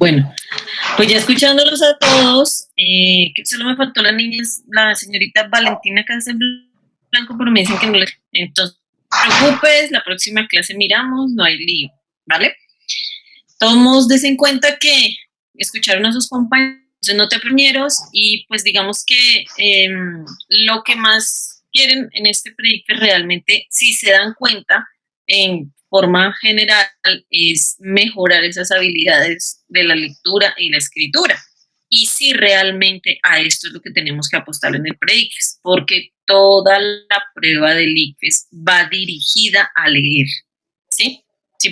Bueno, pues ya escuchándolos a todos, que solo me faltó la señorita Valentina Casablanco, pero me dicen que no le... Entonces, no te preocupes, la próxima clase miramos, no hay lío, ¿vale? Todos des en cuenta que escucharon a sus compañeros, no te primeros, y pues digamos que lo que más quieren en este proyecto realmente, si se dan cuenta, en forma general, es mejorar esas habilidades de la lectura y la escritura. Y si realmente a esto es lo que tenemos que apostar en el pre-ICFES, porque toda la prueba del ICFES va dirigida a leer, ¿sí? Si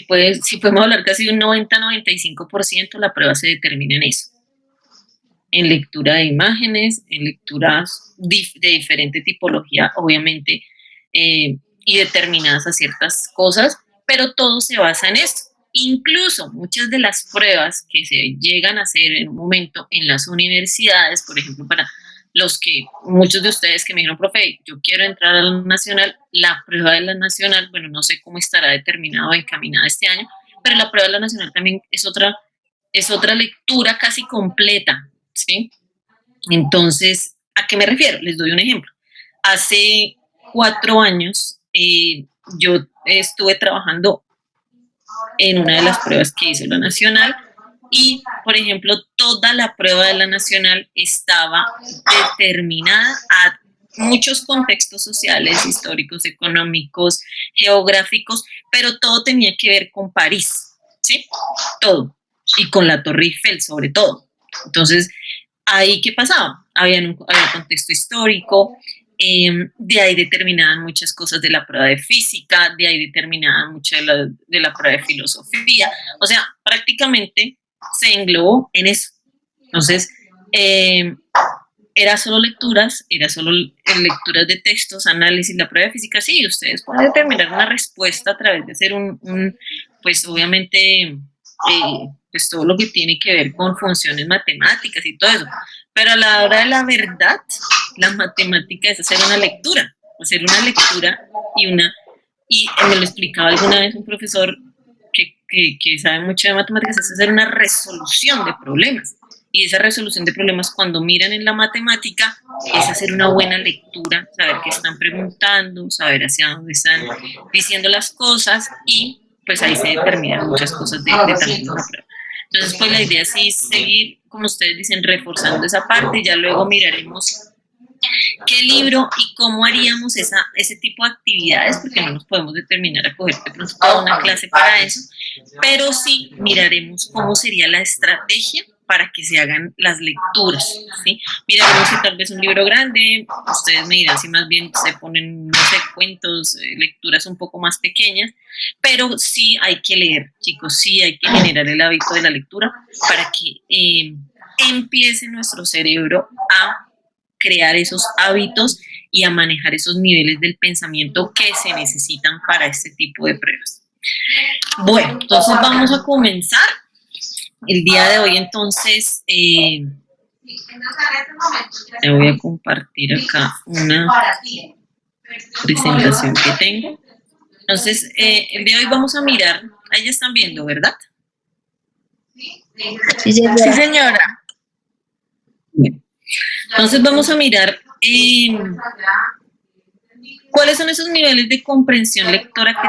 podemos hablar casi de un 90-95%, la prueba se determina en eso. En lectura de imágenes, en lecturas de diferente tipología, obviamente, y determinadas a ciertas cosas, pero todo se basa en esto. Incluso muchas de las pruebas que se llegan a hacer en un momento en las universidades, por ejemplo, para muchos de ustedes que me dijeron, profe, yo quiero entrar a la nacional, la prueba de la nacional, bueno, no sé cómo estará determinada o encaminada este año, pero la prueba de la nacional también es otra lectura casi completa, ¿sí? Entonces, ¿a qué me refiero? Les doy un ejemplo. Hace 4 años yo estuve trabajando en una de las pruebas que hizo la nacional y, por ejemplo, toda la prueba de la nacional estaba determinada a muchos contextos sociales, históricos, económicos, geográficos, pero todo tenía que ver con París, ¿sí? Todo. Y con la Torre Eiffel, sobre todo. Entonces, ¿ahí qué pasaba? Había un contexto histórico, de ahí determinaban muchas cosas de la prueba de física, de ahí determinaban mucho de la prueba de filosofía, o sea, prácticamente se englobó en eso. Entonces, era solo lecturas de textos, análisis, la prueba de física, sí, ustedes pueden determinar una respuesta a través de hacer pues obviamente, pues todo lo que tiene que ver con funciones matemáticas y todo eso, pero a la hora de la verdad, la matemática es hacer una lectura y me lo explicaba alguna vez un profesor que sabe mucho de matemáticas, es hacer una resolución de problemas. Y esa resolución de problemas, cuando miran en la matemática, es hacer una buena lectura, saber qué están preguntando, saber hacia dónde están diciendo las cosas y pues ahí se determinan muchas cosas de también una prueba. Entonces, pues la idea sí es seguir, como ustedes dicen, reforzando esa parte y ya luego miraremos qué libro y cómo haríamos ese tipo de actividades, porque no nos podemos determinar a coger de pronto toda una clase para eso, pero sí miraremos cómo sería la estrategia para que se hagan las lecturas, ¿sí? Miraremos si tal vez un libro grande, ustedes me dirán si más bien se ponen, no sé, cuentos, lecturas un poco más pequeñas, pero sí hay que leer, chicos, sí hay que generar el hábito de la lectura para que empiece nuestro cerebro a crear esos hábitos y a manejar esos niveles del pensamiento que se necesitan para este tipo de pruebas. Bueno, entonces vamos a comenzar. El día de hoy, entonces, le voy a compartir acá una presentación que tengo. Entonces, el día de hoy vamos a mirar, ahí ya están viendo, ¿verdad? Sí, señora. Sí, señora. Bien. Entonces vamos a mirar cuáles son esos niveles de comprensión lectora que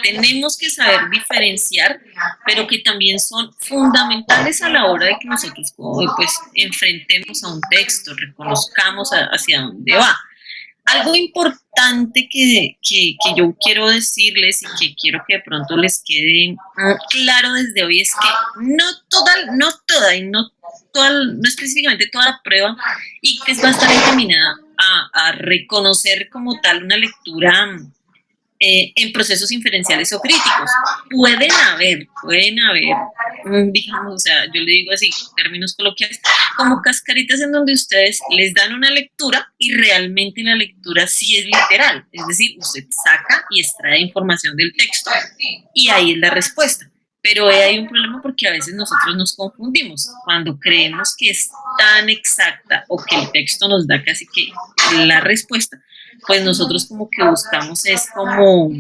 tenemos que saber diferenciar, pero que también son fundamentales a la hora de que nosotros pues enfrentemos a un texto, reconozcamos hacia dónde va. Algo importante que yo quiero decirles y que quiero que de pronto les quede claro desde hoy es que no específicamente toda la prueba y que va a estar encaminada a reconocer como tal una lectura en procesos inferenciales o críticos. Pueden haber, digamos, o sea, yo le digo así, términos coloquiales, como cascaritas en donde ustedes les dan una lectura y realmente la lectura sí es literal, es decir, usted saca y extrae información del texto y ahí es la respuesta. Pero hay un problema porque a veces nosotros nos confundimos cuando creemos que es tan exacta o que el texto nos da casi que la respuesta, pues nosotros como que buscamos es como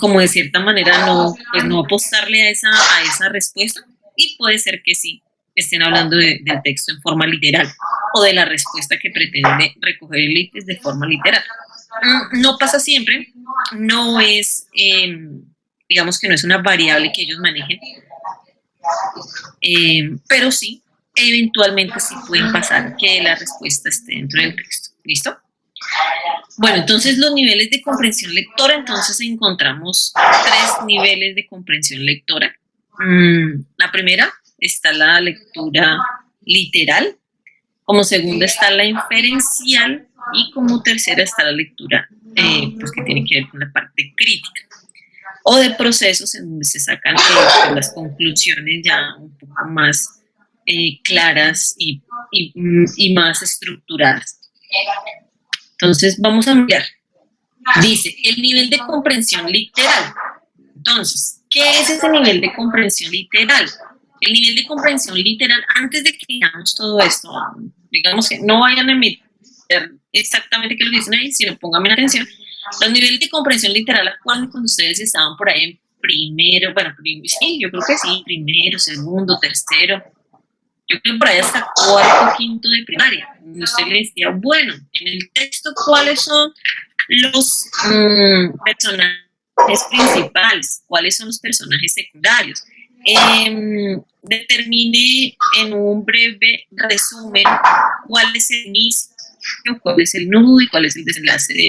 como de cierta manera no, pues no apostarle a esa respuesta, y puede ser que sí estén hablando del texto en forma literal o de la respuesta que pretende recoger el ICFES de forma literal. No pasa siempre, no es, digamos que no es una variable que ellos manejen, pero sí, eventualmente sí pueden pasar que la respuesta esté dentro del texto. ¿Listo? Bueno, entonces los niveles de comprensión lectora, entonces encontramos 3 niveles de comprensión lectora. La primera está la lectura literal, como segunda está la inferencial y como tercera está la lectura pues que tiene que ver con la parte crítica o de procesos en donde se sacan las conclusiones ya un poco más claras y más estructuradas. Entonces vamos a mirar. Dice, el nivel de comprensión literal. Entonces, ¿qué es ese nivel de comprensión literal? El nivel de comprensión literal, antes de que digamos todo esto, digamos que no vayan a emitir exactamente qué lo dicen ahí, sino pónganme atención. Los niveles de comprensión literal actuales cuando ustedes estaban por ahí en primero, bueno, sí, yo creo que sí, primero, segundo, tercero, yo creo por ahí hasta cuarto, quinto de primaria. Usted le decía, bueno, en el texto, ¿cuáles son los personajes principales? ¿Cuáles son los personajes secundarios? Determine en un breve resumen cuál es el inicio, cuál es el nudo y cuál es el desenlace de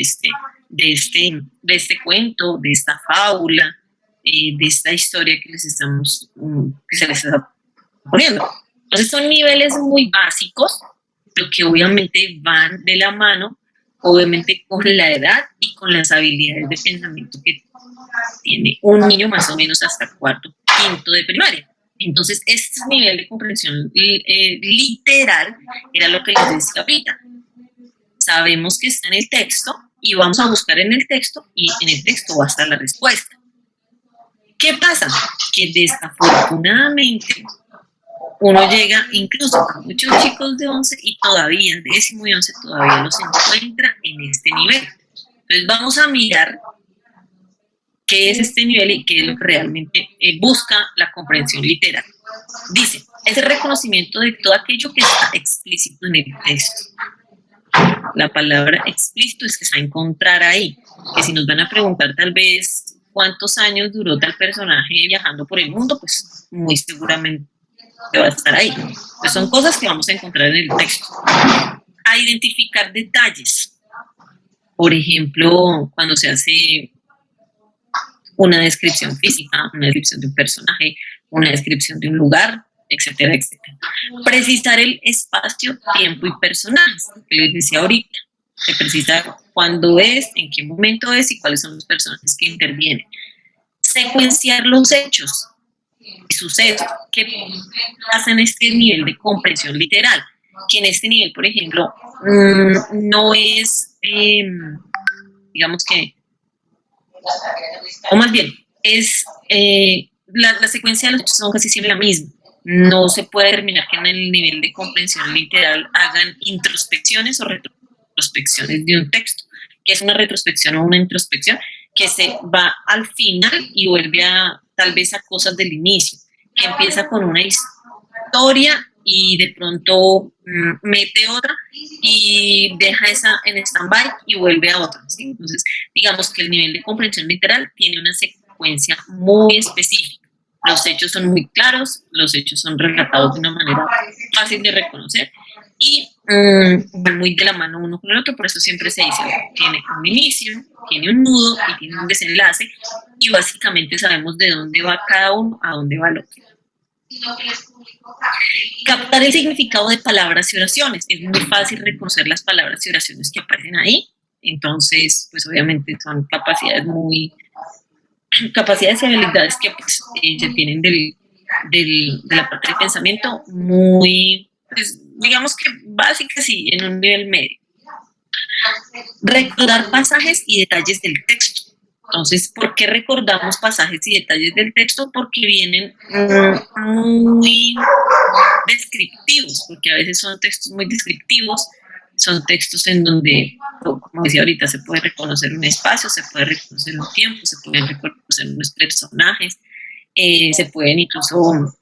este cuento, de esta fábula, de esta historia que que se les está poniendo. Entonces son niveles muy básicos, pero que obviamente van de la mano, obviamente con la edad y con las habilidades de pensamiento que tiene un niño más o menos hasta cuarto, quinto de primaria. Entonces este nivel de comprensión literal era lo que les decía ahorita. Sabemos que está en el texto y vamos a buscar en el texto y en el texto va a estar la respuesta. ¿Qué pasa? Que desafortunadamente uno llega incluso a muchos chicos de 11 y todavía, de décimo y 11, todavía los encuentra en este nivel. Entonces vamos a mirar qué es este nivel y qué es lo que realmente busca la comprensión literal. Dice, es el reconocimiento de todo aquello que está explícito en el texto. La palabra explícito es que se va a encontrar ahí, que si nos van a preguntar tal vez cuántos años duró tal personaje viajando por el mundo, pues muy seguramente va a estar ahí. Pues son cosas que vamos a encontrar en el texto. A identificar detalles. Por ejemplo, cuando se hace una descripción física, una descripción de un personaje, una descripción de un lugar, etcétera, etcétera. Precisar el espacio, tiempo y personajes, que les decía ahorita. Se precisa cuándo es, en qué momento es y cuáles son los personajes que intervienen. Secuenciar los hechos y sucesos. ¿Qué pasa en este nivel de comprensión literal? Que en este nivel, por ejemplo, no es, digamos que, o más bien, es la secuencia de los hechos son casi siempre la misma. No se puede determinar que en el nivel de comprensión literal hagan introspecciones o retrospecciones de un texto. ¿Qué es una retrospección o una introspección? Que se va al final y vuelve tal vez a cosas del inicio, que empieza con una historia y de pronto mete otra y deja esa en stand-by y vuelve a otra, ¿sí? Entonces, digamos que el nivel de comprensión literal tiene una secuencia muy específica. Los hechos son muy claros, los hechos son relatados de una manera fácil de reconocer y van muy de la mano uno con el otro, por eso siempre se dice, tiene un inicio, tiene un nudo y tiene un desenlace y básicamente sabemos de dónde va cada uno, a dónde va el otro. Captar el significado de palabras y oraciones. Es muy fácil reconocer las palabras y oraciones que aparecen ahí, entonces pues obviamente son capacidades y habilidades que pues, se tienen de la parte del pensamiento muy, pues, digamos que básicas y en un nivel medio. Recordar pasajes y detalles del texto. Entonces, ¿por qué recordamos pasajes y detalles del texto? Porque vienen muy descriptivos, porque a veces son textos muy descriptivos, son textos en donde, como decía ahorita, se puede reconocer un espacio, se puede reconocer un tiempo, se pueden reconocer unos personajes, se pueden incluso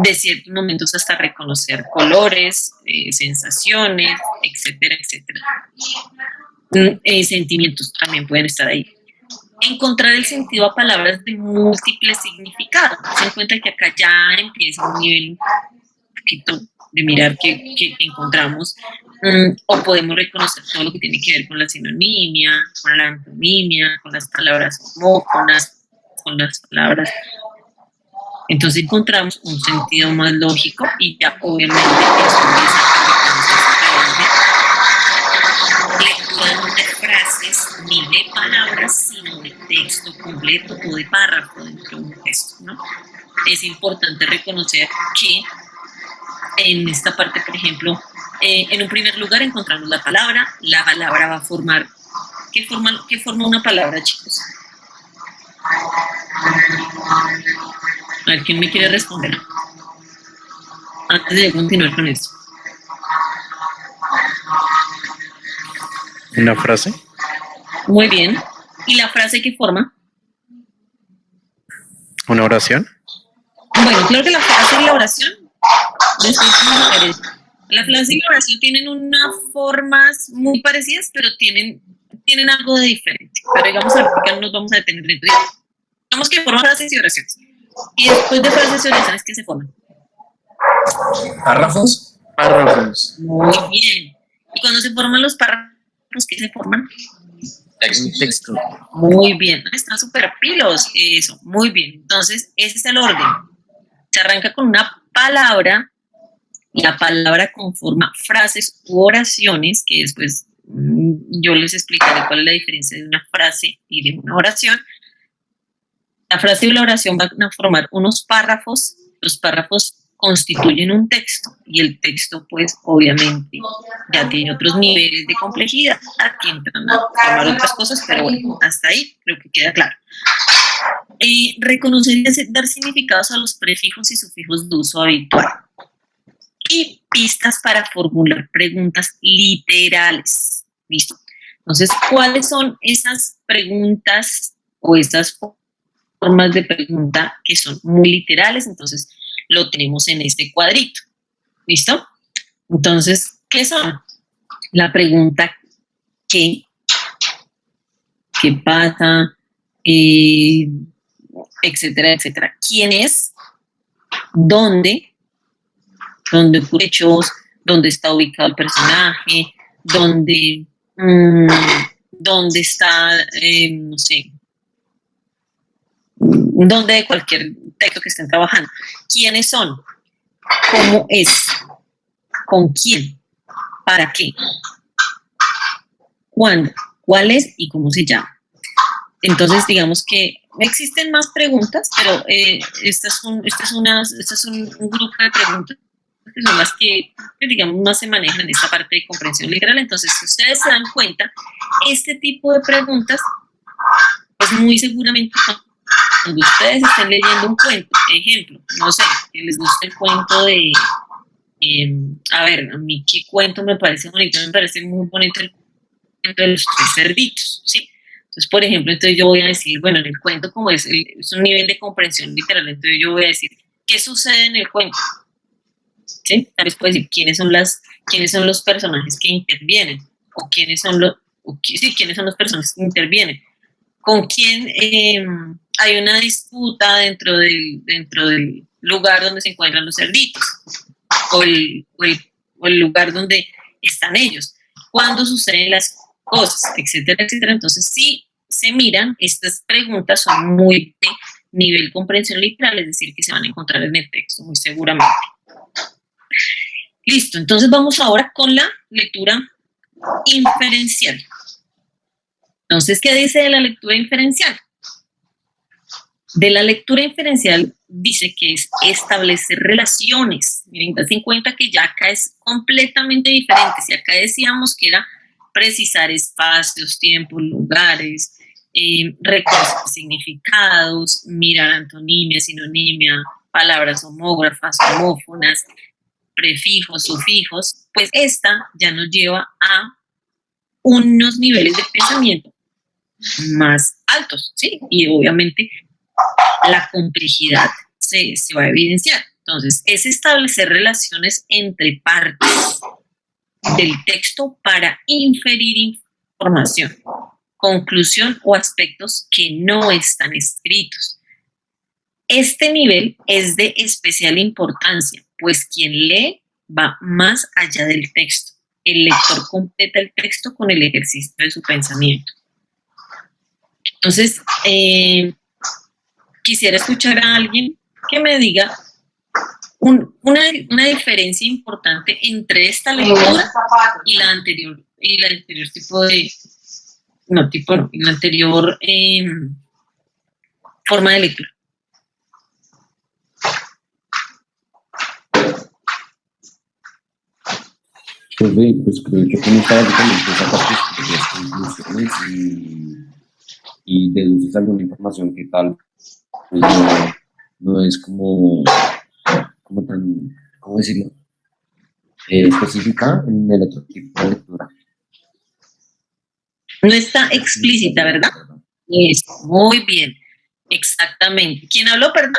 de ciertos momentos hasta reconocer colores, sensaciones, etcétera, etcétera. Sentimientos también pueden estar ahí. Encontrar el sentido a palabras de múltiples significados. Se dan cuenta que acá ya empieza un nivel un poquito de mirar qué encontramos, o podemos reconocer todo lo que tiene que ver con la sinonimia, con la antonimia, con las palabras homófonas, con las palabras. Entonces encontramos un sentido más lógico y ya obviamente eso empieza a lectura no de frases ni de palabras, sino de texto completo o de párrafo dentro de un texto, ¿no? Es importante reconocer que en esta parte, por ejemplo, en un primer lugar encontramos la palabra va a formar, ¿qué forma una palabra, chicos? A ver, ¿quién me quiere responder? Antes de continuar con esto. ¿Una frase? Muy bien. ¿Y la frase qué forma? ¿Una oración? Bueno, creo que la frase y la oración, después vamos a ver eso. La frase y la oración tienen unas formas muy parecidas, pero tienen algo de diferente. Pero digamos, ahorita nos vamos a detener dentro de eso. Digamos que forman frases y oraciones. Y después de frases y oraciones, ¿qué se forman? Párrafos. Párrafos. Muy bien. ¿Y cuando se forman los párrafos, qué se forman? Texto. Muy bien. Están súper pilos. Eso, muy bien. Entonces, ese es el orden. Se arranca con una palabra. La palabra conforma frases u oraciones, que después yo les explicaré cuál es la diferencia de una frase y de una oración. La frase y la oración van a formar unos párrafos. Los párrafos constituyen un texto y el texto, pues, obviamente, ya tiene otros niveles de complejidad que entran a formar otras cosas, pero bueno, hasta ahí creo que queda claro. Reconocer y dar significados a los prefijos y sufijos de uso habitual. Y pistas para formular preguntas literales. ¿Listo? Entonces, ¿cuáles son esas preguntas o esas formas de pregunta que son muy literales? Entonces, lo tenemos en este cuadrito. ¿Listo? Entonces, ¿qué son? La pregunta ¿qué? ¿Qué pasa? Etcétera, etcétera. ¿Quién es? ¿Dónde? ¿Dónde ocurre hechos? ¿Dónde está ubicado el personaje? ¿Dónde está, no sé, dónde de cualquier texto que estén trabajando? ¿Quiénes son? ¿Cómo es? ¿Con quién? ¿Para qué? ¿Cuándo? ¿Cuál es? ¿Y cómo se llama? Entonces, digamos que existen más preguntas, pero estas son un grupo de preguntas que son las que, digamos, más se manejan en esta parte de comprensión literal. Entonces, si ustedes se dan cuenta, este tipo de preguntas, pues muy seguramente cuando ustedes estén leyendo un cuento, ejemplo, no sé, que les gusta el cuento de, a ver, a mí qué cuento me parece bonito, me parece muy bonito el cuento de los tres cerditos, ¿sí? Entonces, por ejemplo, entonces yo voy a decir, bueno, en el cuento, como es un nivel de comprensión literal, entonces yo voy a decir, ¿qué sucede en el cuento? ¿Sí? Tal vez puedo decir quiénes son los personajes que intervienen, o quiénes son los personajes que intervienen, con quién hay una disputa dentro del lugar donde se encuentran los cerditos, o el lugar donde están ellos, cuándo suceden las cosas, etcétera, etcétera. Entonces, si se miran, estas preguntas son muy de nivel comprensión literal, es decir, que se van a encontrar en el texto muy seguramente. Listo, entonces vamos ahora con la lectura inferencial. Entonces, ¿qué dice de la lectura inferencial? De la lectura inferencial dice que es establecer relaciones. Miren, dense en cuenta que ya acá es completamente diferente. Si acá decíamos que era precisar espacios, tiempos, lugares, reconocer significados, mirar antonimia, sinonimia, palabras homógrafas, homófonas, prefijos, sufijos, pues esta ya nos lleva a unos niveles de pensamiento más altos, ¿sí? Y obviamente la complejidad se va a evidenciar. Entonces, es establecer relaciones entre partes del texto para inferir información, conclusión o aspectos que no están escritos. Este nivel es de especial importancia, pues quien lee va más allá del texto. El lector completa el texto con el ejercicio de su pensamiento. Entonces, quisiera escuchar a alguien que me diga una diferencia importante entre esta lectura y la anterior tipo de, no, tipo no, y la anterior forma de lectura. Pues creo que como está básicamente esa parte de las conclusiones y deduces alguna información que tal pues no es como tan, ¿cómo decirlo? Específica en el otro tipo de lectura. No está explícita, ¿verdad? Es muy bien, exactamente. ¿Quién habló, perdón?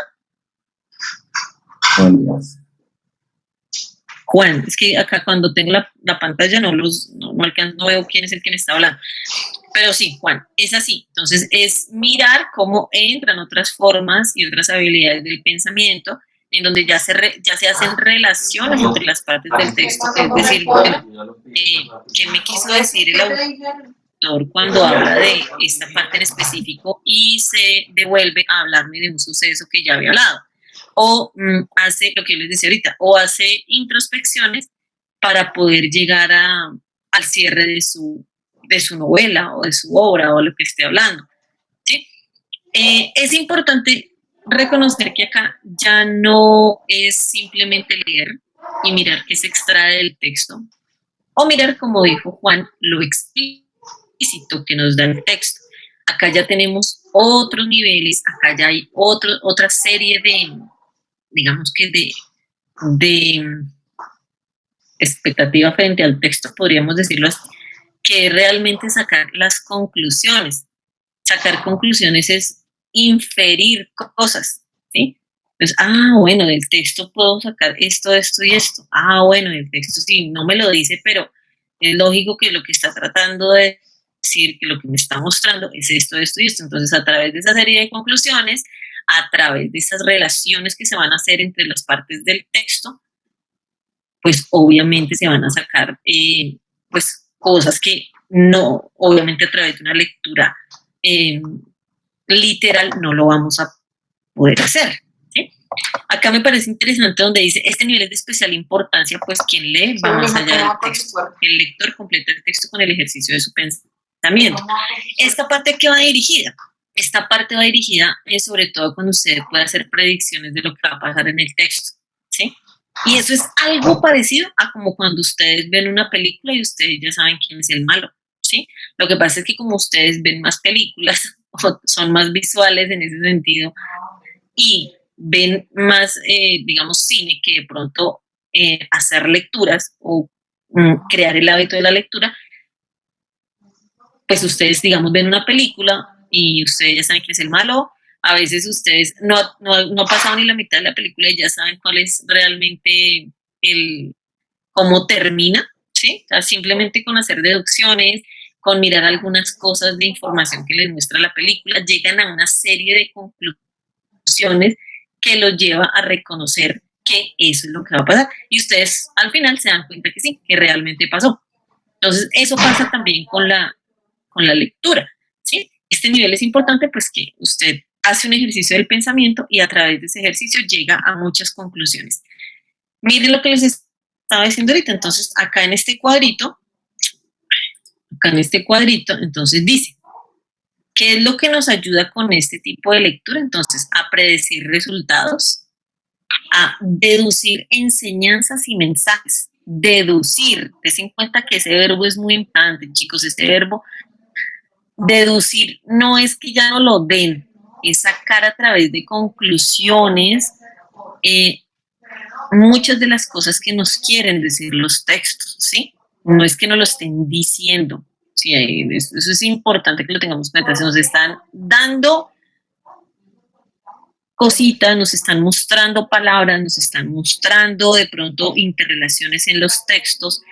Juan, es que acá cuando tengo la pantalla no alcanzo, no veo quién es el que me está hablando. Pero sí, Juan, es así. Entonces es mirar cómo entran otras formas y otras habilidades del pensamiento, en donde ya se hacen relaciones entre las partes del texto. Es decir, bueno, ¿qué me quiso decir el autor cuando habla de esta parte en específico y se devuelve a hablarme de un suceso que ya había hablado? O hace lo que les decía ahorita, o hace introspecciones para poder llegar al cierre de su novela o de su obra o lo que esté hablando, ¿sí? Es importante reconocer que acá ya no es simplemente leer y mirar qué se extrae del texto, o mirar, como dijo Juan, lo explícito que nos da el texto. Acá ya tenemos otros niveles, acá ya hay otra serie de, digamos que de expectativa frente al texto, podríamos decirlo así, que es realmente sacar las conclusiones. Sacar conclusiones es inferir cosas, ¿sí? Pues, bueno, del texto puedo sacar esto y esto. Bueno, el texto sí, no me lo dice, pero es lógico que lo que está tratando de decir, que lo que me está mostrando es esto y esto. Entonces, a través de esa serie de conclusiones, a través de esas relaciones que se van a hacer entre las partes del texto, pues obviamente se van a sacar pues cosas que no, obviamente a través de una lectura literal no lo vamos a poder hacer, ¿sí? Acá me parece interesante donde dice, este nivel es de especial importancia, pues quien lee va más allá del texto. El lector completa el texto con el ejercicio de su pensamiento. ¿Esta parte qué va dirigida? Esta parte va dirigida sobre todo cuando usted puede hacer predicciones de lo que va a pasar en el texto, ¿sí? Y eso es algo parecido a como cuando ustedes ven una película y ustedes ya saben quién es el malo, ¿sí? Lo que pasa es que como ustedes ven más películas, o son más visuales en ese sentido, y ven más, digamos, cine que de pronto hacer lecturas o crear el hábito de la lectura, pues ustedes, digamos, ven una película y ustedes ya saben quién es el malo. A veces ustedes no ha pasado ni la mitad de la película y ya saben cuál es realmente cómo termina, ¿sí? O sea, simplemente con hacer deducciones, con mirar algunas cosas de información que les muestra la película, llegan a una serie de conclusiones que los lleva a reconocer que eso es lo que va a pasar. Y ustedes al final se dan cuenta que sí, que realmente pasó. Entonces, eso pasa también con la lectura, ¿sí? Este nivel es importante, pues que usted hace un ejercicio del pensamiento y a través de ese ejercicio llega a muchas conclusiones. Miren lo que les estaba diciendo ahorita. Entonces, acá en este cuadrito, entonces dice, ¿qué es lo que nos ayuda con este tipo de lectura? Entonces, a predecir resultados, a deducir enseñanzas y mensajes. Deducir, des en cuenta que ese verbo es muy importante, chicos. Este verbo, deducir, no es que ya no lo den, es sacar a través de conclusiones muchas de las cosas que nos quieren decir los textos, ¿sí? No es que nos lo estén diciendo, ¿sí? Eso es importante que lo tengamos en cuenta. Se nos están dando cositas, nos están mostrando palabras, nos están mostrando de pronto interrelaciones en los textos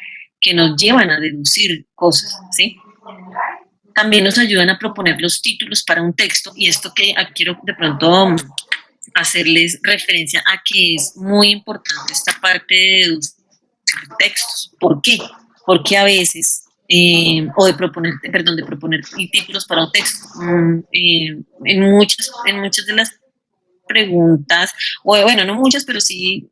que nos llevan a deducir cosas, ¿sí? También nos ayudan a proponer los títulos para un texto, y esto que quiero de pronto hacerles referencia a que es muy importante esta parte de deducir textos. ¿Por qué? Porque a veces, o de proponer títulos para un texto, en muchas de las preguntas, o bueno, no muchas, pero sí,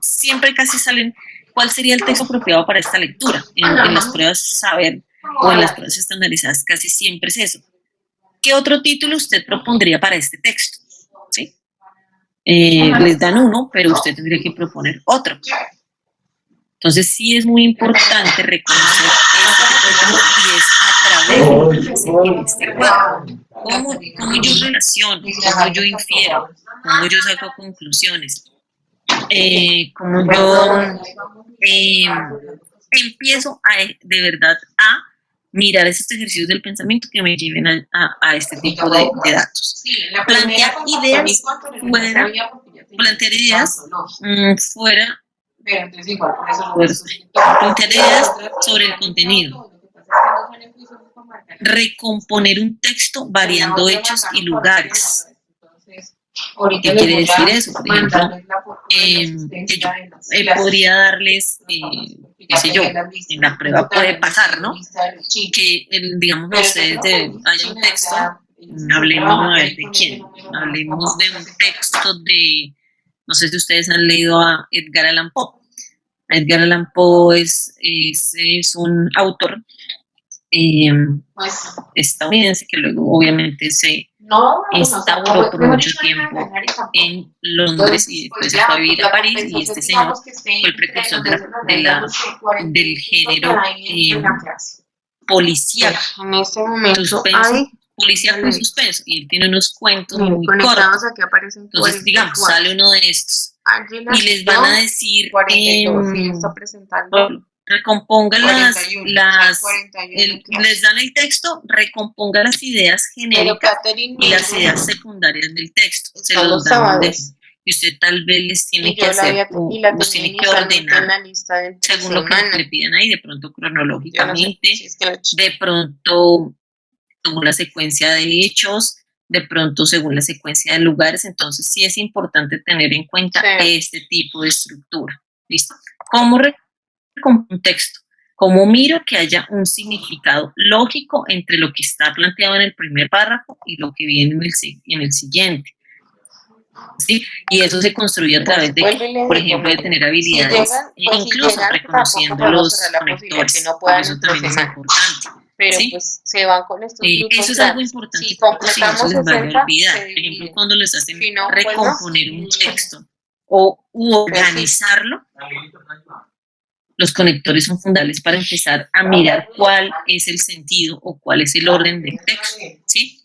siempre casi salen cuál sería el texto apropiado para esta lectura. En las pruebas saber o en las pruebas estandarizadas casi siempre es eso. ¿Qué otro título usted propondría para este texto? ¿Sí? Les dan uno, pero usted tendría que proponer otro. Entonces sí es muy importante reconocer y es a través de este cuadro. ¿Cómo yo relaciono? ¿Cómo yo infiero? ¿Cómo yo saco conclusiones? ¿Cómo yo empiezo de verdad a mirar esos ejercicios del pensamiento que me lleven a este tipo de datos? Plantear ideas fuera plantear ideas sobre el contenido, recomponer un texto variando hechos y lugares. ¿Qué quiere decir eso? Por ejemplo, que yo podría darles, qué sé yo, en la prueba puede pasar, ¿no? Que, digamos, ustedes haya un texto, hablemos de quién, hablemos de un texto de, no sé si ustedes han leído a Edgar Allan Poe. Edgar Allan Poe es un autor estadounidense que luego obviamente se instauró por mucho tiempo en Londres y después se fue a vivir a París, y este señor fue el precursor del género policíaco. En este momento Policíaco y suspenso, y él tiene unos cuentos muy cortos. Aquí aparecen. Entonces, digamos, sale uno de estos y les van a decir, recomponga les dan el texto, recomponga las ideas genéricas y las ideas secundarias del texto. Se los dan y usted tal vez les tiene que hacer, los tiene que ordenar según lo que le piden ahí, de pronto cronológicamente, de pronto según la secuencia de hechos, de pronto según la secuencia de lugares. Entonces sí es importante tener en cuenta este tipo de estructura. ¿Listo? ¿Cómo recompongo un texto? ¿Cómo miro que haya un significado lógico entre lo que está planteado en el primer párrafo y lo que viene en el siguiente? ¿Sí? Y eso se construye a través de, por ejemplo, de tener habilidades, incluso reconociendo los conectores. Eso también es importante. Pero ¿sí? Pues se van con estos grupos. Eso es algo importante. Si completamos eso les va a 60, olvidar. Por ejemplo, cuando les hacen no, recomponer un texto o organizarlo, los conectores son fundamentales para empezar a mirar cuál es el sentido o cuál es el orden del texto. ¿Sí?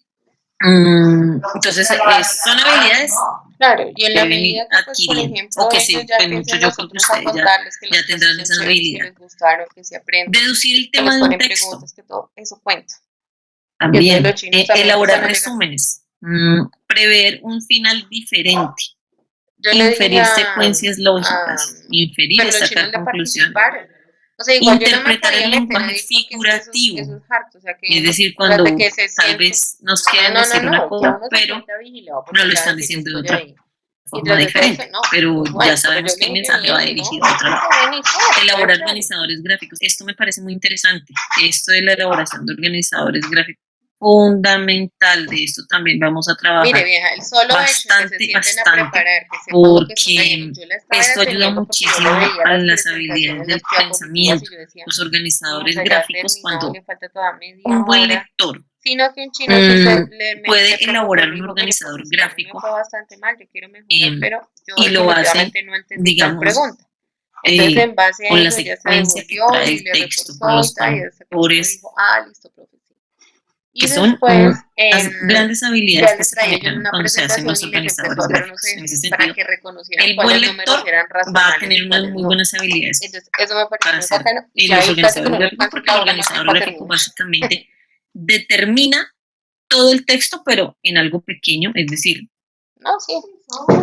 Entonces, son habilidades. Claro, y en la medida que, pues, por ejemplo, o que sí, pues mucho yo creo que ustedes ya tendrán esa habilidad. Deducir el tema de un texto. Eso cuenta. También, elaborar resúmenes, prever un final diferente, inferir secuencias lógicas, inferir y sacar conclusiones. O sea, igual interpretar el lenguaje figurativo, es decir, cuando tal vez nos quieren decir una cosa, pero no lo están diciendo de otra forma diferente, pero ya sabemos que el mensaje va dirigido a otro lado. Elaborar organizadores gráficos, esto me parece muy interesante, esto de la elaboración de organizadores gráficos, fundamental. De esto también vamos a trabajar. Mire, vieja, el solo bastante, hecho que se preparar, porque esto ayuda muchísimo a las habilidades del pensamiento. Los organizadores gráficos, cuando un buen lector puede elaborar un organizador gráfico y lo hace, digamos, en base a con la eso, secuencia que trae el texto, con los conectores listo, profe. Y que son después, las grandes habilidades que se traía generan una cuando se hacen presentación los y les empezó organizadores a hacer gráficos. En ese para sentido, que reconocieran el buen cuáles números lector eran va a razonables tener y unas cuáles muy no. buenas habilidades Entonces, eso me para parece muy hacer bacano. Y los ahí casi que organizadores no me gráficos, alcanza porque la el hora más organizador para gráfico terminar. básicamente determina todo el texto, pero en algo pequeño, es decir, No, sí.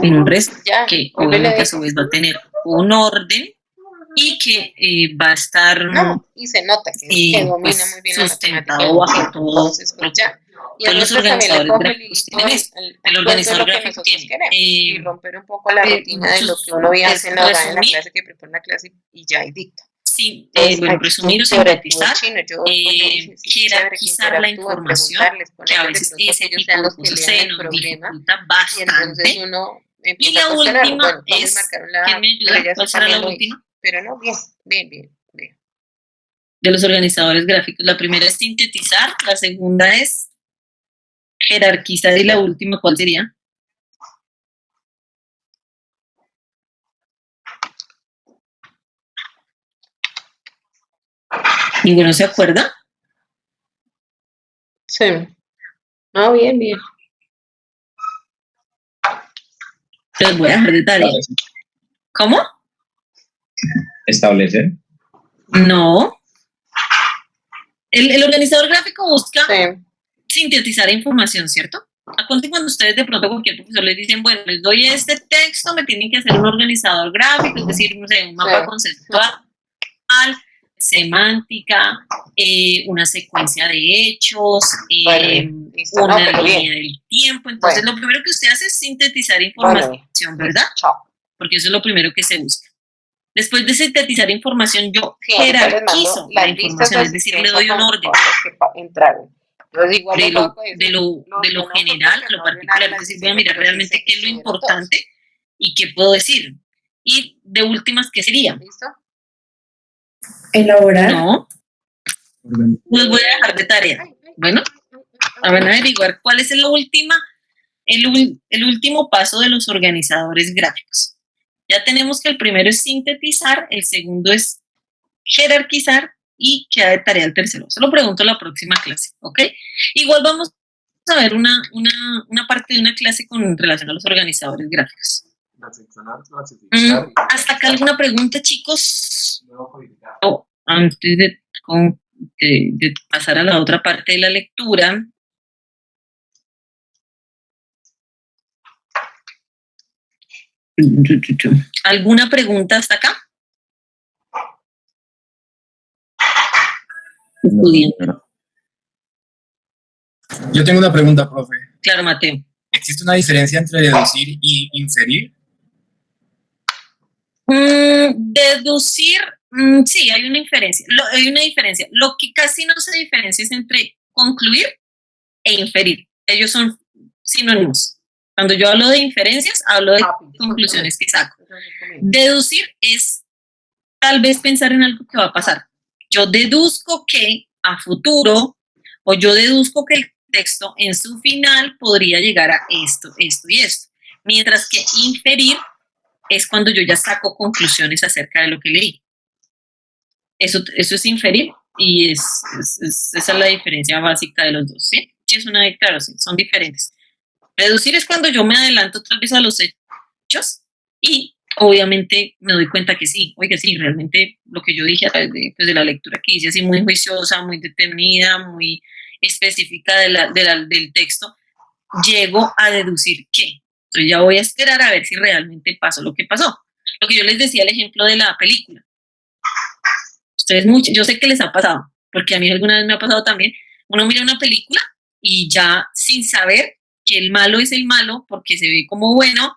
en un resto Ya, que vuelve y le obviamente a su digo. vez va a tener un orden y que va a estar No, y se nota que domina pues, muy bien la matemática sustentado del bajo tiempo. todo. Entonces, pues ya. Y Todos los entonces también le organizadores coge el gráficos hilito tienen eso. El de organizador lo que gráfico nosotros tiene queremos y romper un poco la rutina de lo que uno es hace en la hora de la resumir, clase, que prepara la clase y ya y dicta. sí, Entonces, bueno, aquí resumir o interactúa sintetizar, chino. Yo dije, sí, chévere que jerarquizar la interactúen, información, preguntarles, que a ponerles de veces pronto que ese ellos tipo sean de los que cosas lean se el nos problema. dificulta Y entonces bastante. uno Y empieza a la cuestionarlo. última Bueno, ¿cuáles es, marcaron ¿quién me pero ayuda? ya eso ¿Cuál será también la lo hizo. última? Pero no, bien, bien, bien, bien. De los organizadores gráficos. La primera es sintetizar, la segunda es jerarquizar y la última, ¿cuál sería? ¿Ninguno se acuerda? Sí. No, bien, bien. Los voy a dejar de tarea. ¿Cómo? Establecer. No. El organizador gráfico busca Sí. sintetizar información, ¿cierto? Acuérdense cuando ustedes de pronto a cualquier profesor les dicen, bueno, les doy este texto, me tienen que hacer un organizador gráfico, es decir, no sé, un mapa conceptual, semántica, una secuencia de hechos, una línea del tiempo. Entonces, lo primero que usted hace es sintetizar información, ¿verdad? Porque eso es lo primero que se busca. Después de sintetizar información, yo jerarquizo la información, es decir, le doy un orden de lo general a lo particular. Es decir, voy a mirar realmente qué es lo importante y qué puedo decir. Y de últimas, ¿qué sería? ¿Listo? Elaborar. No, los voy a dejar de tarea. Bueno, van a averiguar cuál es la última, el último paso de los organizadores gráficos. Ya tenemos que el primero es sintetizar, el segundo es jerarquizar y queda de tarea el tercero. Se lo pregunto la próxima clase, ¿ok? Igual vamos a ver una parte de una clase con relación a los organizadores gráficos. ¿Hasta acá alguna pregunta, chicos? Oh, antes de pasar a la otra parte de la lectura. ¿Alguna pregunta hasta acá? Yo tengo una pregunta, profe. Claro, Mateo. ¿Existe una diferencia entre deducir y inferir? Deducir, sí, hay una diferencia. Hay una diferencia. Lo que casi no se diferencia es entre concluir e inferir. Ellos son sinónimos. Cuando yo hablo de inferencias, hablo de conclusiones que saco. Deducir es tal vez pensar en algo que va a pasar. Yo deduzco que a futuro, o yo deduzco que el texto en su final podría llegar a esto, esto y esto. Mientras que inferir es cuando yo ya saco conclusiones acerca de lo que leí. Eso es inferir y esa es la diferencia básica de los dos, ¿sí? Sí, claro, sí, son diferentes. Deducir es cuando yo me adelanto tal vez a los hechos y obviamente me doy cuenta que sí, oiga, sí, realmente lo que yo dije a través de la lectura que hice así muy juiciosa, muy detenida, muy específica del texto, llego a deducir que. Entonces ya voy a esperar a ver si realmente pasó lo que pasó. Lo que yo les decía, el ejemplo de la película. Ustedes yo sé que les ha pasado, porque a mí alguna vez me ha pasado también. Uno mira una película y ya sin saber que el malo es el malo, porque se ve como bueno,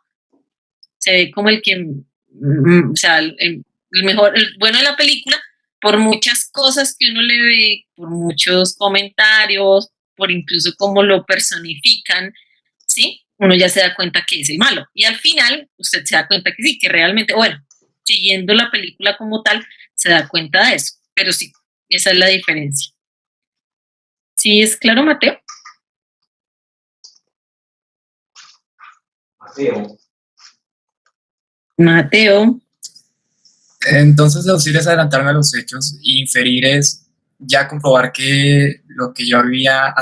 se ve como el que, o sea, el mejor, el bueno de la película, por muchas cosas que uno le ve, por muchos comentarios, por incluso cómo lo personifican, ¿sí? Uno ya se da cuenta que es el malo. Y al final, usted se da cuenta que sí, que realmente, bueno, siguiendo la película como tal, se da cuenta de eso. Pero sí, esa es la diferencia. ¿Sí es claro, Mateo? Mateo. Entonces, deducir es adelantarme a los hechos y inferir es ya comprobar que lo que yo había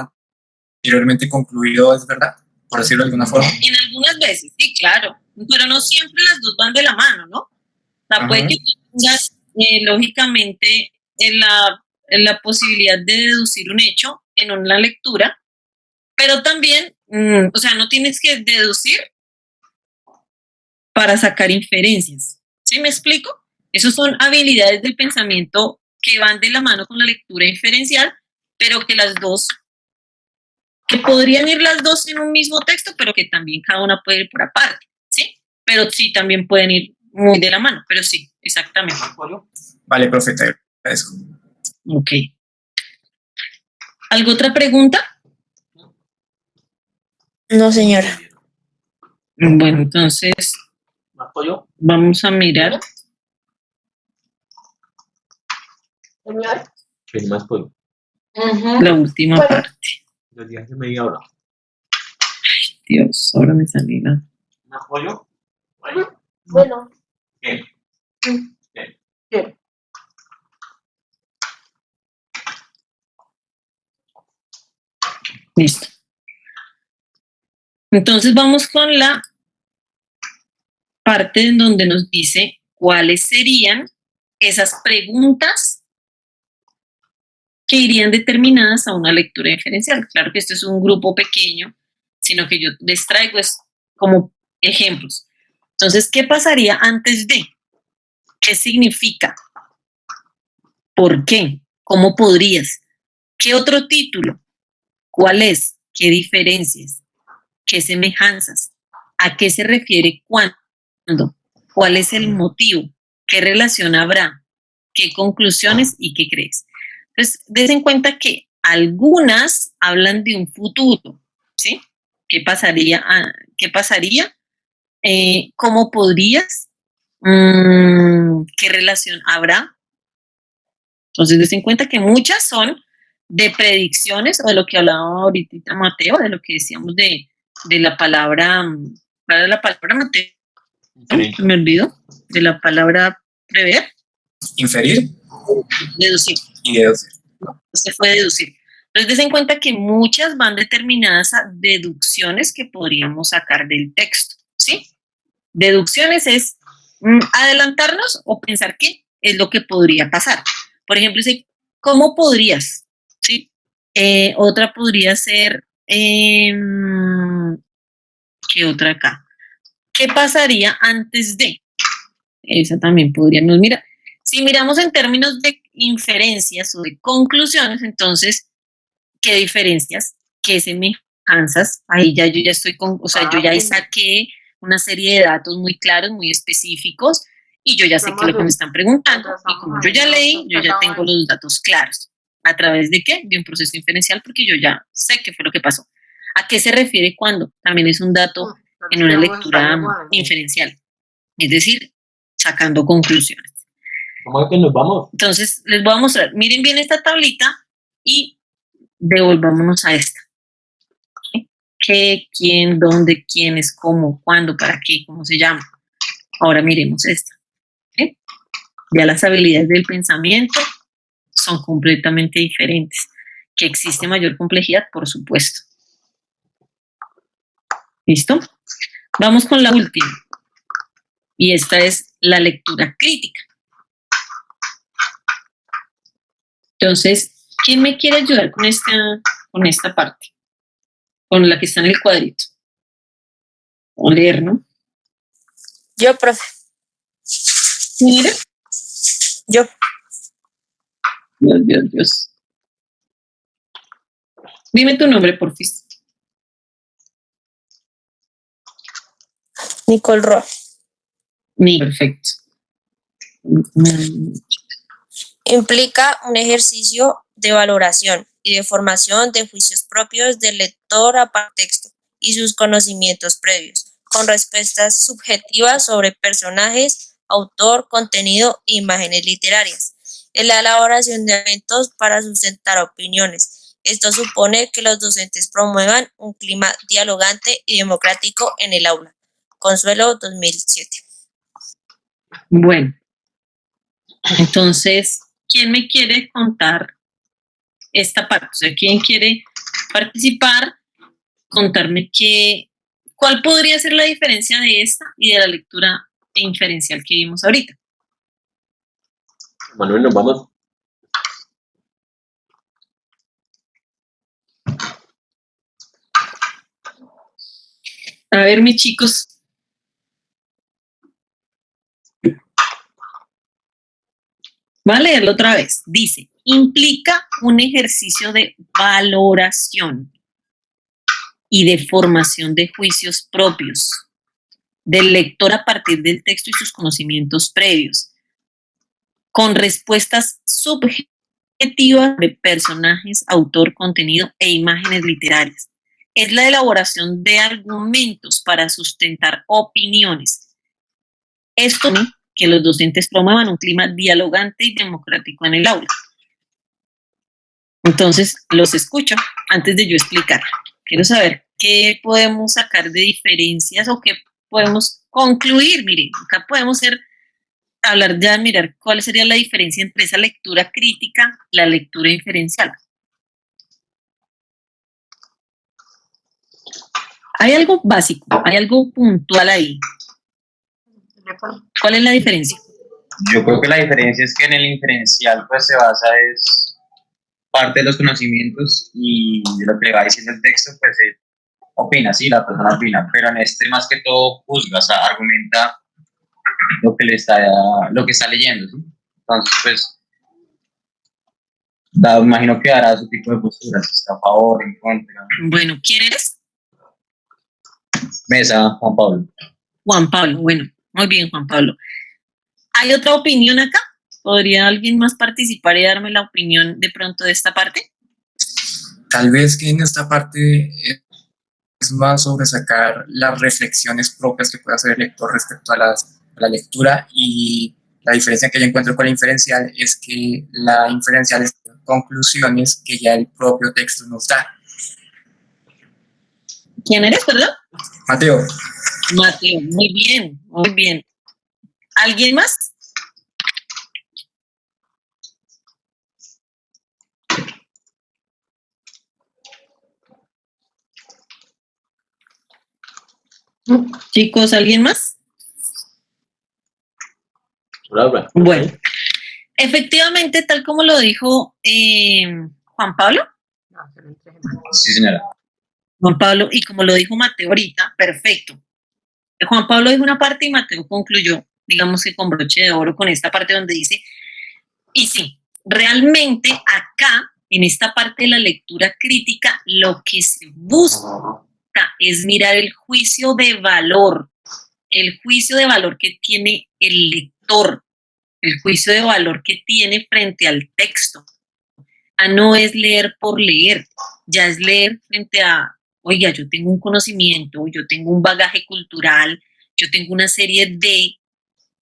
anteriormente concluido es verdad, por decirlo de alguna forma. En algunas veces, sí, claro, pero no siempre las dos van de la mano, ¿no? O sea, puede que tú tengas, lógicamente, la posibilidad de deducir un hecho en una lectura, pero también, o sea, no tienes que deducir para sacar inferencias. ¿Sí me explico? Esas son habilidades del pensamiento que van de la mano con la lectura inferencial, pero que las dos, que podrían ir las dos en un mismo texto, pero que también cada una puede ir por aparte, ¿sí? Pero sí, también pueden ir muy de la mano, pero sí, exactamente. Vale, profe, te agradezco. Ok. ¿Alguna otra pregunta? No, señora. Bueno, entonces vamos a mirar. Señor. ¿Qué más pollo? La última parte. Desde hace media hora. Dios, ahora me salió la... ¿Más pollo? Bueno. ¿Qué? ¿Qué? Listo. Entonces vamos con la parte en donde nos dice cuáles serían esas preguntas que irían determinadas a una lectura inferencial. Claro que esto es un grupo pequeño, sino que yo les traigo como ejemplos. Entonces, ¿qué pasaría antes de? ¿Qué significa? ¿Por qué? ¿Cómo podrías? ¿Qué otro título? ¿Cuál es? ¿Qué diferencias? ¿Qué semejanzas? ¿A qué se refiere cuándo? ¿Cuál es el motivo? ¿Qué relación habrá? ¿Qué conclusiones y qué crees? Entonces, des en cuenta que algunas hablan de un futuro, ¿sí? ¿Qué pasaría? ¿Qué pasaría? ¿Cómo podrías? ¿Qué relación habrá? Entonces, des en cuenta que muchas son de predicciones o de lo que hablaba ahorita Mateo, de lo que decíamos de la palabra, ¿cuál es la palabra, Mateo? Me olvidó, de la palabra prever. Inferir Deducir. y deducir. Se puede deducir. Entonces, des en cuenta que muchas van determinadas a deducciones que podríamos sacar del texto, ¿sí? Deducciones es adelantarnos o pensar qué es lo que podría pasar. Por ejemplo, ¿cómo podrías? ¿Sí? Otra podría ser, ¿qué otra acá? ¿Qué pasaría antes de? Esa también podríamos mirar. Si miramos en términos de inferencias o de conclusiones, entonces, ¿qué diferencias? ¿Qué semejanzas? Ahí ya yo ya estoy con, o sea, yo ya ahí saqué una serie de datos muy claros, muy específicos, y yo ya sé qué es lo que me están preguntando, y como yo ya leí, yo ya tengo los datos claros. ¿A través de qué? De un proceso inferencial, porque yo ya sé qué fue lo que pasó. ¿A qué se refiere cuando? También es un dato en una lectura inferencial, es decir, sacando conclusiones. ¿Cómo es que nos vamos? Entonces, les voy a mostrar, miren bien esta tablita y devolvámonos a esta. ¿Sí? ¿Qué, quién, dónde, quiénes, cómo, cuándo, para qué, cómo se llama? Ahora miremos esta. ¿Sí? Ya las habilidades del pensamiento son completamente diferentes. ¿Que existe mayor complejidad? Por supuesto. ¿Listo? Vamos con la última. Y esta es la lectura crítica. Entonces, ¿quién me quiere ayudar con esta parte? Con la que está en el cuadrito. O leer, ¿no? Yo, profe. Mira. Yo. Dios. Dime tu nombre, porfis. Nicole Roa. Perfecto. Implica un ejercicio de valoración y de formación de juicios propios del lector a texto y sus conocimientos previos, con respuestas subjetivas sobre personajes, autor, contenido e imágenes literarias. En la elaboración de eventos para sustentar opiniones. Esto supone que los docentes promuevan un clima dialogante y democrático en el aula. Consuelo, 2007. Bueno, entonces, ¿quién me quiere contar esta parte? O sea, ¿quién quiere participar contarme cuál podría ser la diferencia de esta y de la lectura inferencial que vimos ahorita. Manuel, nos vamos. A ver, mis chicos. Voy a leerlo otra vez. Dice, implica un ejercicio de valoración y de formación de juicios propios del lector a partir del texto y sus conocimientos previos, con respuestas subjetivas de personajes, autor, contenido e imágenes literarias. Es la elaboración de argumentos para sustentar opiniones. Esto que los docentes promuevan un clima dialogante y democrático en el aula. Entonces, los escucho antes de yo explicar. Quiero saber qué podemos sacar de diferencias o qué podemos concluir. Miren, acá podemos hablar ya, mirar cuál sería la diferencia entre esa lectura crítica y la lectura inferencial. Hay algo básico, hay algo puntual ahí. ¿Cuál es la diferencia? Yo creo que la diferencia es que en el inferencial pues se basa es parte de los conocimientos y de lo que le va diciendo el texto pues se opina, sí, la persona opina, pero en este más que todo juzga, o sea, argumenta lo que está leyendo, ¿sí? Entonces pues imagino que dará su tipo de posturas, si está a favor, en contra. Bueno, ¿quién eres? Mesa, Juan Pablo. Juan Pablo, bueno, muy bien, Juan Pablo. ¿Hay otra opinión acá? ¿Podría alguien más participar y darme la opinión de pronto de esta parte? Tal vez que en esta parte es más sobre sacar las reflexiones propias que puede hacer el lector respecto a la lectura, y la diferencia que yo encuentro con la inferencial es que la inferencial es conclusiones que ya el propio texto nos da. ¿Quién eres, perdón? Mateo. Mateo, muy bien, muy bien. ¿Alguien más? Chicos, ¿alguien más? Bueno, efectivamente, tal como lo dijo Juan Pablo. Sí, señora. Juan Pablo, y como lo dijo Mateo ahorita, perfecto. Juan Pablo dijo una parte y Mateo concluyó, digamos que con broche de oro, con esta parte donde dice, y sí, realmente acá, en esta parte de la lectura crítica, lo que se busca es mirar el juicio de valor que tiene el lector, el juicio de valor que tiene frente al texto. No es leer por leer, ya es leer frente a, oiga, yo tengo un conocimiento, yo tengo un bagaje cultural, yo tengo una serie de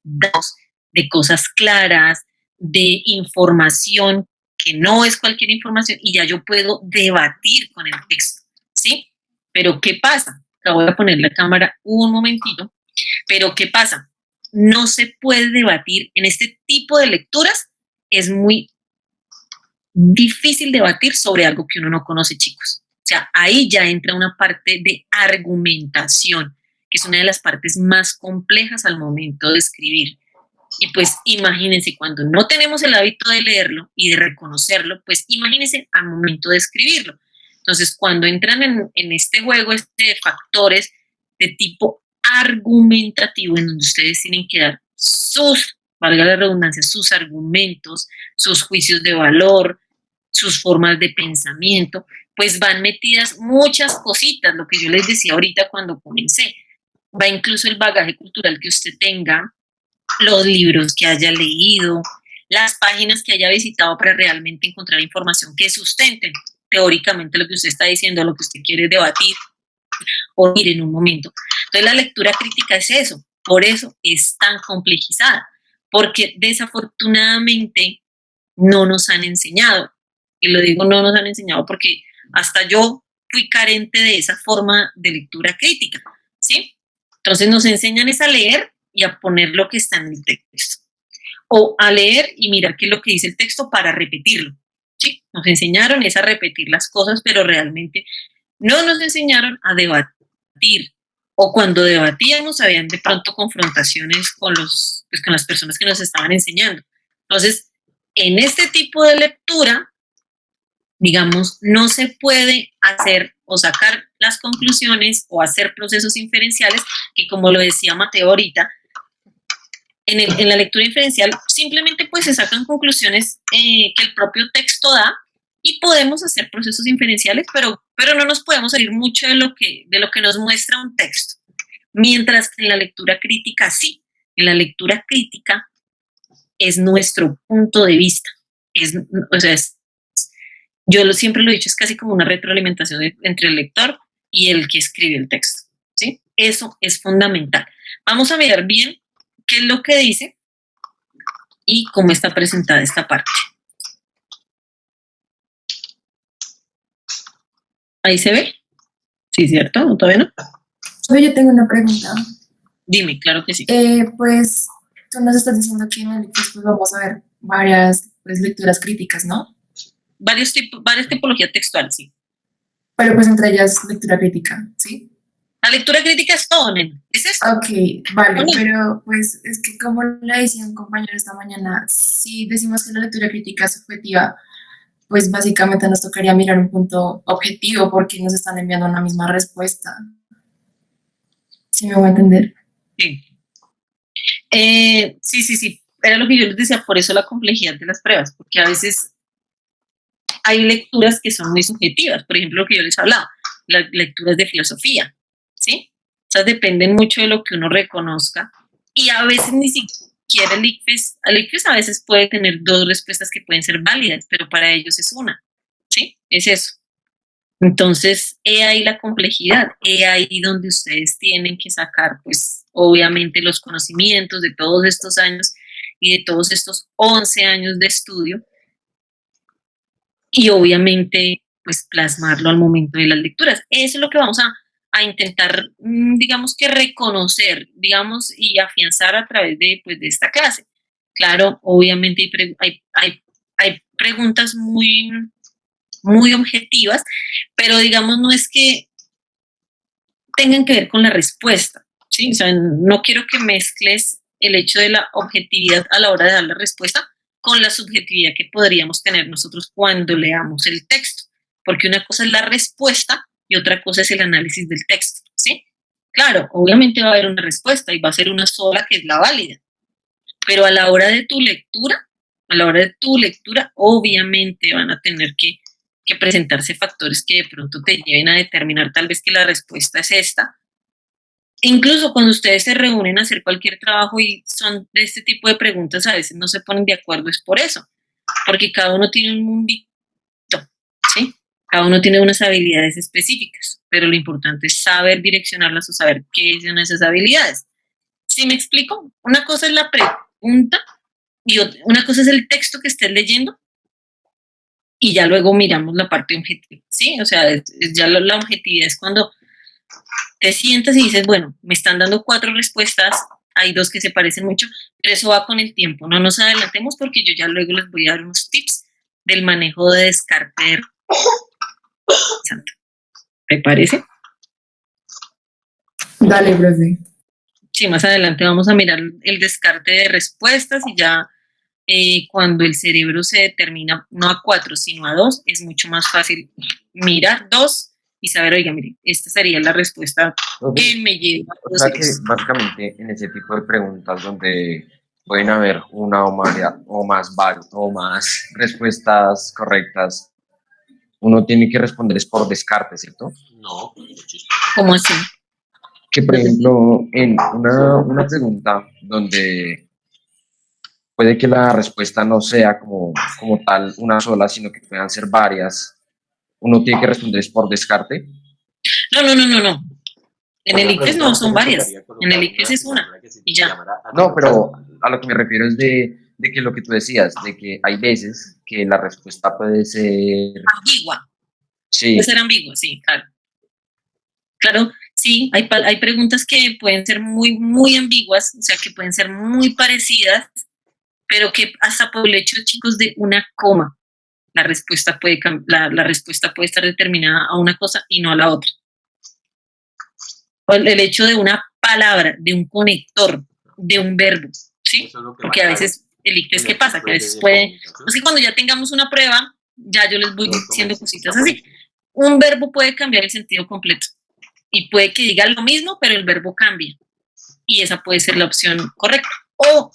datos, de cosas claras, de información que no es cualquier información y ya yo puedo debatir con el texto, ¿sí? Pero ¿qué pasa? Acá voy a poner la cámara un momentito. Pero ¿qué pasa? No se puede debatir en este tipo de lecturas, es muy difícil debatir sobre algo que uno no conoce, chicos. O sea, ahí ya entra una parte de argumentación, que es una de las partes más complejas al momento de escribir. Y pues imagínense, cuando no tenemos el hábito de leerlo y de reconocerlo, pues imagínense al momento de escribirlo. Entonces, cuando entran en este juego de factores de tipo argumentativo, en donde ustedes tienen que dar valga la redundancia, sus argumentos, sus juicios de valor, sus formas de pensamiento, pues van metidas muchas cositas, lo que yo les decía ahorita cuando comencé. Va incluso el bagaje cultural que usted tenga, los libros que haya leído, las páginas que haya visitado para realmente encontrar información que sustenten teóricamente lo que usted está diciendo, lo que usted quiere debatir o ir en un momento. Entonces la lectura crítica es eso, por eso es tan complejizada, porque desafortunadamente no nos han enseñado, y lo digo no nos han enseñado porque hasta yo fui carente de esa forma de lectura crítica, ¿sí? Entonces nos enseñan es a leer y a poner lo que está en el texto, o a leer y mirar qué es lo que dice el texto para repetirlo, ¿sí? Nos enseñaron es a repetir las cosas, pero realmente no nos enseñaron a debatir, o cuando debatíamos habían de pronto confrontaciones con con las personas que nos estaban enseñando. Entonces, en este tipo de lectura, digamos, no se puede hacer o sacar las conclusiones o hacer procesos inferenciales que, como lo decía Mateo ahorita, en la lectura inferencial simplemente pues se sacan conclusiones que el propio texto da y podemos hacer procesos inferenciales, pero no nos podemos salir mucho de lo que nos muestra un texto. Mientras que en la lectura crítica sí, en la lectura crítica es nuestro punto de vista. Yo siempre lo he dicho, es casi como una retroalimentación entre el lector y el que escribe el texto, ¿sí? Eso es fundamental. Vamos a mirar bien qué es lo que dice y cómo está presentada esta parte. ¿Ahí se ve? Sí, ¿cierto? ¿No, todavía no? Yo tengo una pregunta. Dime, claro que sí. Pues tú nos estás diciendo que en el pues, vamos a ver varias pues, lecturas críticas, ¿no? Varias tipologías textuales, sí. Pero pues entre ellas lectura crítica, ¿sí? La lectura crítica es todo, nen. ¿Es eso? Ok, vale, pero pues es que como le decía un compañero esta mañana, si decimos que la lectura crítica es subjetiva, pues básicamente nos tocaría mirar un punto objetivo porque nos están enviando una misma respuesta. ¿Sí me voy a entender? Sí. Sí. Era lo que yo les decía, por eso la complejidad de las pruebas, porque a veces hay lecturas que son muy subjetivas. Por ejemplo, lo que yo les hablaba, las lecturas de filosofía, ¿sí? O sea, dependen mucho de lo que uno reconozca y a veces ni siquiera el ICFES a veces puede tener dos respuestas que pueden ser válidas, pero para ellos es una, ¿sí? Es eso. Entonces, he ahí la complejidad, he ahí donde ustedes tienen que sacar, pues, obviamente los conocimientos de todos estos años y de todos estos 11 años de estudio y obviamente, pues, plasmarlo al momento de las lecturas. Eso es lo que vamos a intentar, digamos que reconocer, digamos, y afianzar a través de, pues, de esta clase. Claro, obviamente hay preguntas muy objetivas, pero digamos no es que tengan que ver con la respuesta, ¿sí? O sea, no quiero que mezcles el hecho de la objetividad a la hora de dar la respuesta con la subjetividad que podríamos tener nosotros cuando leamos el texto, porque una cosa es la respuesta y otra cosa es el análisis del texto, ¿sí? Claro, obviamente va a haber una respuesta y va a ser una sola que es la válida, pero a la hora de tu lectura, obviamente van a tener que presentarse factores que de pronto te lleven a determinar tal vez que la respuesta es esta. Incluso cuando ustedes se reúnen a hacer cualquier trabajo y son de este tipo de preguntas, a veces no se ponen de acuerdo, es por eso, porque cada uno tiene un mundito, ¿sí? Cada uno tiene unas habilidades específicas, pero lo importante es saber direccionarlas o saber qué son esas habilidades. ¿Sí me explico? Una cosa es la pregunta y una cosa es el texto que estés leyendo y ya luego miramos la parte objetiva, ¿sí? O sea, ya la objetividad es cuando te sientas y dices, bueno, me están dando 4 respuestas, hay 2 que se parecen mucho, pero eso va con el tiempo. No nos adelantemos porque yo ya luego les voy a dar unos tips del manejo de descarte. ¿Te parece? Dale, profe. Sí, más adelante vamos a mirar el descarte de respuestas y ya cuando el cerebro se determina no a 4, sino a 2, es mucho más fácil mirar 2 y saber, oiga, mire, esta sería la respuesta que me lleva a o sea que básicamente en ese tipo de preguntas donde pueden haber una o más respuestas correctas, uno tiene que responder es por descarte, ¿cierto? No, ¿Cómo así? Que por ejemplo, en una pregunta donde puede que la respuesta no sea como tal una sola, sino que puedan ser varias, uno tiene que responder es por descarte. No. En el ICFES no son varias, en el ICFES es una y ya. No, pero a lo que me refiero es de que lo que tú decías, de que hay veces que la respuesta puede ser ambigua. Sí. Puede ser ambigua, sí, claro. Claro, sí, hay preguntas que pueden ser muy, muy ambiguas, o sea, que pueden ser muy parecidas, pero que hasta por el hecho, chicos, de una coma la respuesta puede, la respuesta puede estar determinada a una cosa y no a la otra. O el hecho de una palabra, de un conector, de un verbo, ¿sí? Porque a veces, ¿qué pasa? Que a veces puede, así cuando ya tengamos una prueba, ya yo les voy diciendo cositas así. Un verbo puede cambiar el sentido completo y puede que diga lo mismo, pero el verbo cambia. Y esa puede ser la opción correcta. O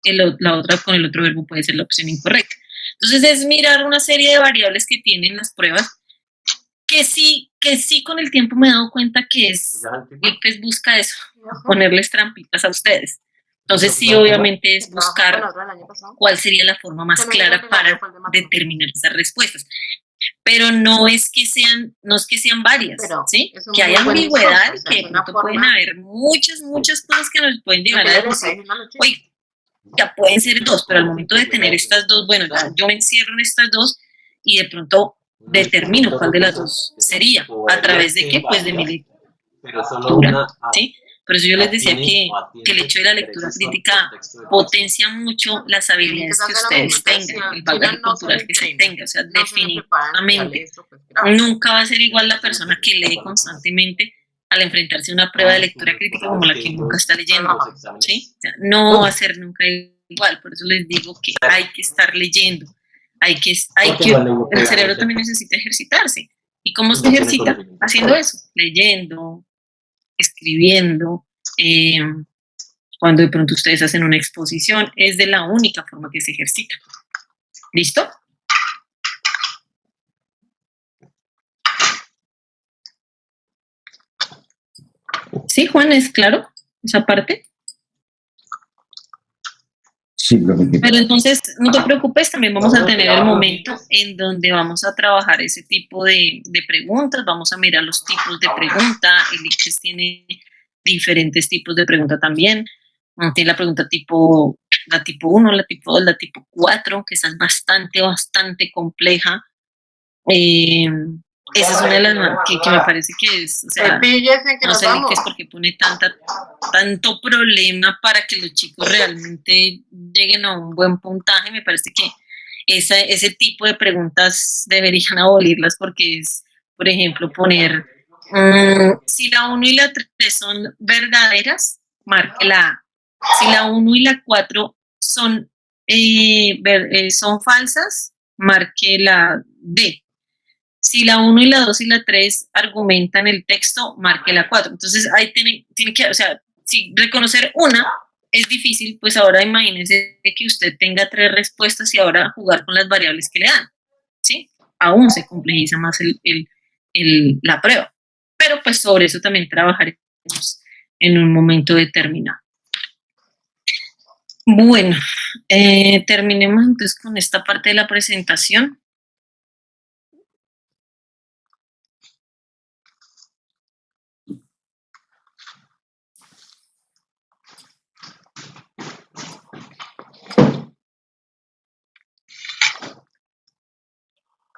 la otra con el otro verbo puede ser la opción incorrecta. Entonces es mirar una serie de variables que tienen las pruebas que sí con el tiempo me he dado cuenta que ICFES busca eso, ponerles trampitas a ustedes. Entonces sí, obviamente es buscar cuál sería la forma más clara para determinar esas respuestas. Pero no es que sean varias, ¿sí? Que hay ambigüedad y que de pronto pueden haber muchas cosas que nos pueden llevar a decir, oye, ya pueden ser dos, pero al momento de tener estas dos, bueno, ya yo me encierro en estas dos y de pronto determino cuál de las dos sería, a través de qué, pues de mi lectura, ¿sí? Por eso yo les decía que el hecho de la lectura crítica potencia mucho las habilidades que ustedes tengan, el bagaje cultural que se tenga, o sea, definitivamente nunca va a ser igual la persona que lee constantemente al enfrentarse a una prueba de lectura crítica como la que nunca está leyendo, ¿sí? O sea, no va a ser nunca igual, por eso les digo que hay que estar leyendo, el cerebro también necesita ejercitarse. ¿Y cómo se ejercita? Haciendo eso, leyendo, escribiendo, cuando de pronto ustedes hacen una exposición, es de la única forma que se ejercita. ¿Listo? ¿Sí, Juan? ¿Es claro esa parte? Sí, profe. Pero entonces, no te preocupes, también vamos a tener el momento en donde vamos a trabajar ese tipo de preguntas, vamos a mirar los tipos de pregunta, el ICFES tiene diferentes tipos de pregunta también, tiene la pregunta la tipo 1, la tipo 2, la tipo 4, que esa es bastante compleja. Esa es una de las que me parece que es, o sea, no sé qué es porque pone tanto problema para que los chicos realmente lleguen a un buen puntaje. Me parece que ese tipo de preguntas deberían abolirlas porque es, por ejemplo, poner si la 1 y la 3 son verdaderas, marque la A. Si la 1 y la 4 son falsas, marque la D. Si la 1 y la 2 y la 3 argumentan el texto, marque la 4. Entonces, ahí tiene que, o sea, si reconocer una es difícil, pues ahora imagínense que usted tenga 3 respuestas y ahora jugar con las variables que le dan, ¿sí? Aún se complejiza más la prueba. Pero pues sobre eso también trabajaremos en un momento determinado. Bueno, terminemos entonces con esta parte de la presentación.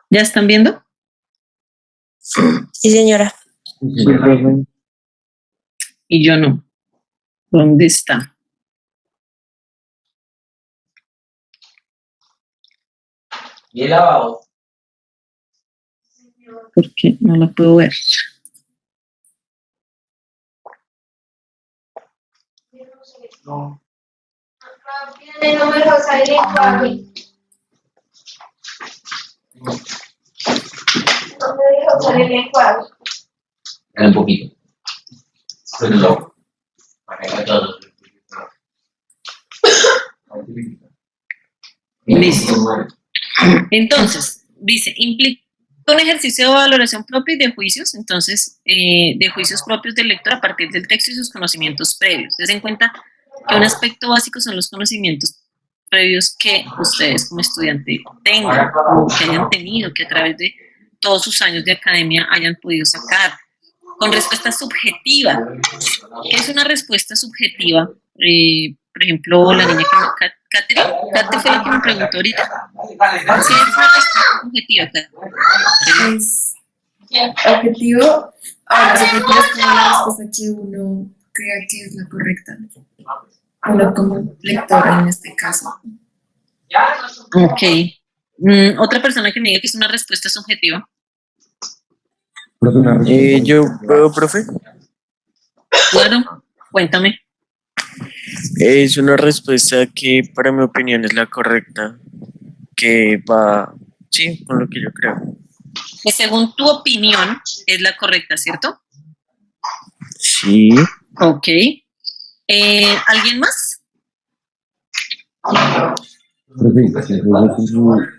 ¿Ya están viendo? Sí, señora. Sí, profe. Y yo no. ¿Dónde está? ¿Y lavado? Porque no la puedo ver. No. No me dejó salir el lenguaje. No me dejó salir el lenguaje. Un poquito. Pero no. Para que todos. Listo. Entonces, dice, implica un ejercicio de valoración propia y de juicios, entonces, de juicios propios del lector a partir del texto y sus conocimientos previos. Ten en cuenta que un aspecto básico son los conocimientos previos que ustedes como estudiante tengan, o que hayan tenido, que a través de todos sus años de academia hayan podido sacar. Con respuesta subjetiva, ¿qué es una respuesta subjetiva? Por ejemplo, la niña que Kate fue la que me preguntó ahorita. ¿Sí es una respuesta subjetiva, Kate? Pues, objetivo, ahora, subjetivo es como la respuesta que uno crea que es la correcta. Uno como lector en este caso. Ok. Otra persona que me diga que es una respuesta subjetiva. Profe, una respuesta Yo subjetiva. puedo, profe. Claro, cuéntame. Es una respuesta que para mi opinión es la correcta, que va, sí, con lo que yo creo. Que según tu opinión es la correcta, ¿cierto? Sí. Ok. ¿Alguien más? Profe, si eso es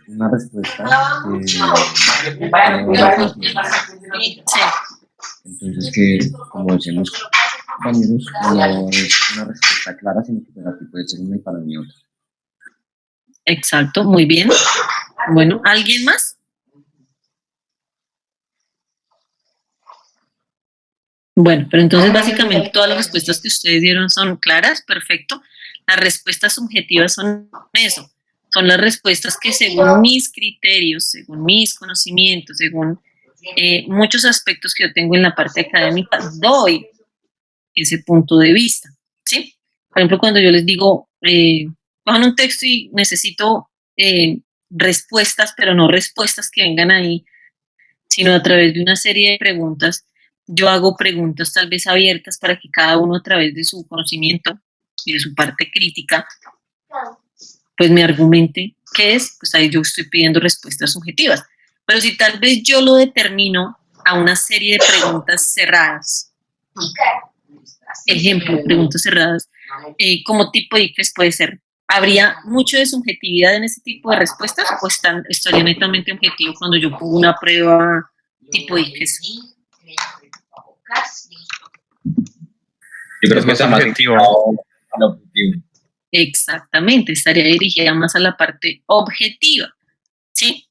una respuesta Sí. entonces que, como decían los compañeros, no es una respuesta clara, sino que para ti puede ser una y para mí otra. Exacto, muy bien. Bueno, ¿alguien más? Bueno, pero entonces básicamente todas las respuestas que ustedes dieron son claras, perfecto. Las respuestas subjetivas son eso, son las respuestas que según mis criterios, según mis conocimientos, según muchos aspectos que yo tengo en la parte académica, doy ese punto de vista, ¿sí? Por ejemplo, cuando yo les digo, cojan un texto y necesito respuestas, pero no respuestas que vengan ahí, sino a través de una serie de preguntas. Yo hago preguntas tal vez abiertas para que cada uno a través de su conocimiento y de su parte crítica, pues me argumente qué es, pues ahí yo estoy pidiendo respuestas subjetivas. Pero si tal vez yo lo determino a una serie de preguntas cerradas, ejemplo, preguntas cerradas, como tipo de ICFES puede ser, ¿habría mucho de subjetividad en ese tipo de respuestas o estaría netamente objetivo cuando yo pongo una prueba tipo ICFES? Yo creo que está más objetivo. enfocado al objetivo. Exactamente, estaría dirigida más a la parte objetiva, ¿sí?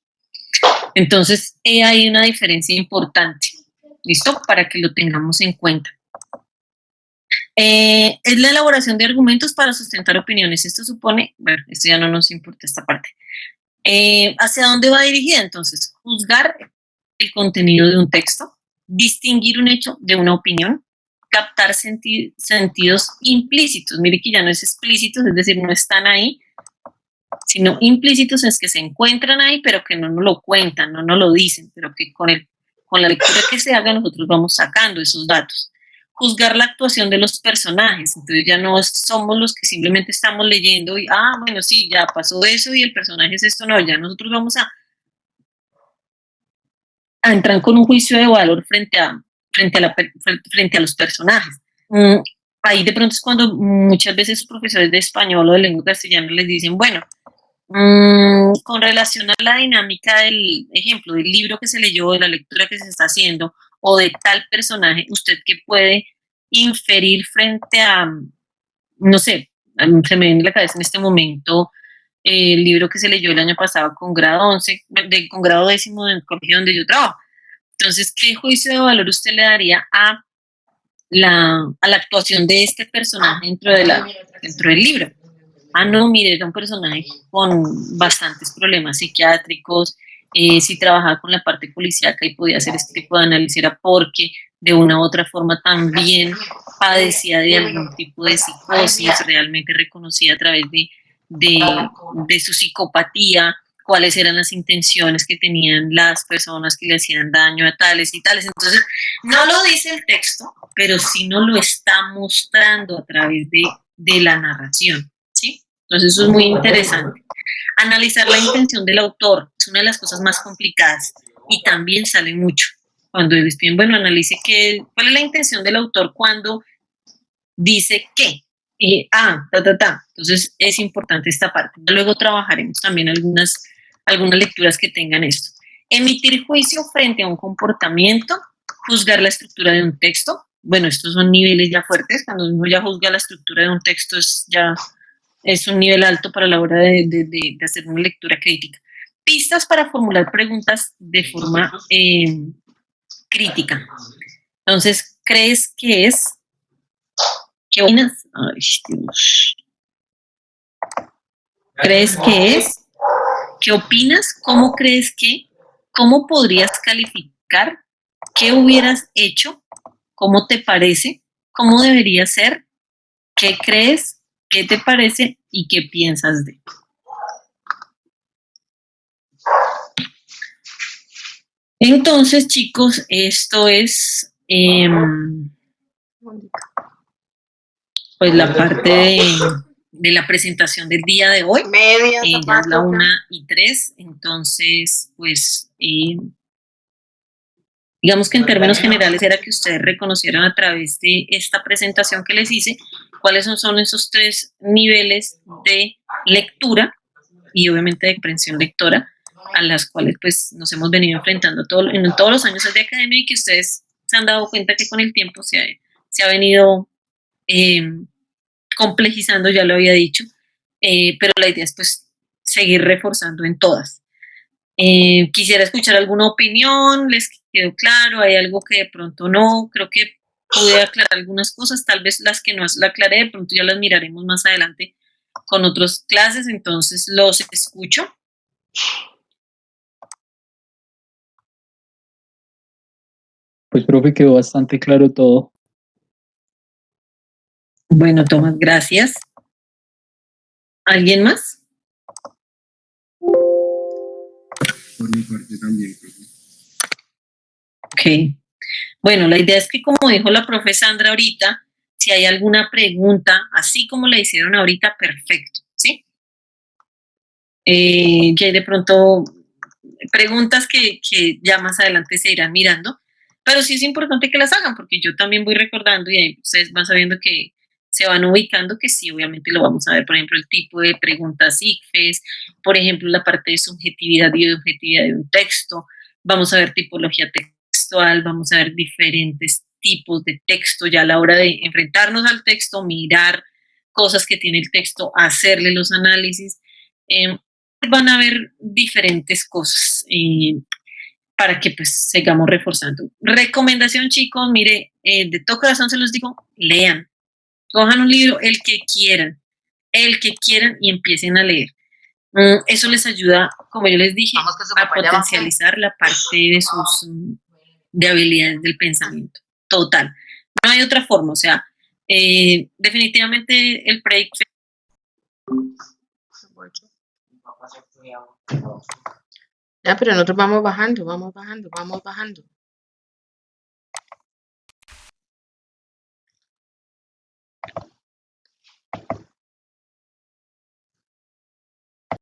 Entonces, hay una diferencia importante, ¿listo? Para que lo tengamos en cuenta. Es la elaboración de argumentos para sustentar opiniones. Esto supone, bueno, esto ya no nos importa esta parte. ¿Hacia dónde va dirigida? Entonces, juzgar el contenido de un texto, distinguir un hecho de una opinión, captar sentidos implícitos. Mire que ya no es explícitos, es decir, no están ahí, sino implícitos es que se encuentran ahí, pero que no nos lo cuentan, no nos lo dicen, pero que con la lectura que se haga nosotros vamos sacando esos datos. Juzgar la actuación de los personajes, entonces ya no somos los que simplemente estamos leyendo y, bueno, sí, ya pasó eso y el personaje es esto, no, ya nosotros vamos a entrar con un juicio de valor frente a los personajes. Ahí de pronto es cuando muchas veces los profesores de español o de lengua castellana les dicen, bueno, con relación a la dinámica del ejemplo, del libro que se leyó, de la lectura que se está haciendo, o de tal personaje, ¿usted qué puede inferir frente a, no sé, se me viene a la cabeza en este momento el libro que se leyó el año pasado con grado 11, con grado 10º en el colegio donde yo trabajo? Entonces, ¿qué juicio de valor usted le daría a la actuación de este personaje dentro del libro? No, mire, era un personaje con bastantes problemas psiquiátricos, si trabajaba con la parte policíaca y podía hacer este tipo de análisis era porque de una u otra forma también padecía de algún tipo de psicosis realmente reconocida a través de su psicopatía, cuáles eran las intenciones que tenían las personas que le hacían daño a tales y tales. Entonces, no lo dice el texto, pero sí nos lo está mostrando a través de la narración, ¿sí? Entonces eso es muy interesante. Analizar la intención del autor es una de las cosas más complicadas y también sale mucho. Cuando les piden, bueno, analice cuál es la intención del autor cuando dice qué. Entonces es importante esta parte. Luego trabajaremos también algunas lecturas que tengan esto. Emitir juicio frente a un comportamiento, juzgar la estructura de un texto. Bueno, estos son niveles ya fuertes. Cuando uno ya juzga la estructura de un texto es un nivel alto para la hora de hacer una lectura crítica. Pistas para formular preguntas de forma crítica. Entonces, ¿crees que es? ¿Qué opinas? Ay, Dios. ¿Crees que es? ¿Qué opinas? ¿Cómo crees que? ¿Cómo podrías calificar? ¿Qué hubieras hecho? ¿Cómo te parece? ¿Cómo debería ser? ¿Qué crees? ¿Qué te parece? ¿Y qué piensas de? Entonces, chicos, esto es pues la parte de la presentación del día de hoy. Media, Ya es la 1:03, entonces, pues, digamos que en términos generales era que ustedes reconocieran a través de esta presentación que les hice cuáles son esos 3 niveles de lectura y obviamente de comprensión lectora a las cuales pues nos hemos venido enfrentando en todos los años de academia y que ustedes se han dado cuenta que con el tiempo se ha venido complejizando, ya lo había dicho, pero la idea es pues seguir reforzando en todas. Quisiera escuchar alguna opinión, ¿les quedó claro? ¿Hay algo que de pronto no? Creo que pude aclarar algunas cosas, tal vez las que no la aclaré, de pronto ya las miraremos más adelante con otras clases, entonces los escucho. Pues, profe, quedó bastante claro todo. Bueno, Tomás, gracias. ¿Alguien más? Por mi parte también, profe. Ok. Bueno, la idea es que, como dijo la profe Sandra ahorita, si hay alguna pregunta, así como la hicieron ahorita, perfecto, ¿sí? Que hay de pronto preguntas que ya más adelante se irán mirando, pero sí es importante que las hagan, porque yo también voy recordando y ahí ustedes van sabiendo que se van ubicando, que sí, obviamente lo vamos a ver, por ejemplo, el tipo de preguntas ICFES, por ejemplo, la parte de subjetividad y de objetividad de un texto, vamos a ver tipología textual, vamos a ver diferentes tipos de texto ya a la hora de enfrentarnos al texto, mirar cosas que tiene el texto, hacerle los análisis. Van a haber diferentes cosas para que pues sigamos reforzando. Recomendación, chicos, mire, de todo corazón se los digo, lean, cojan un libro, el que quieran y empiecen a leer. Eso les ayuda, como yo les dije, a potencializar la parte de sus de habilidades del pensamiento. Total. No hay otra forma, o sea, definitivamente el pre. Ya, pero nosotros vamos bajando, vamos bajando, vamos bajando.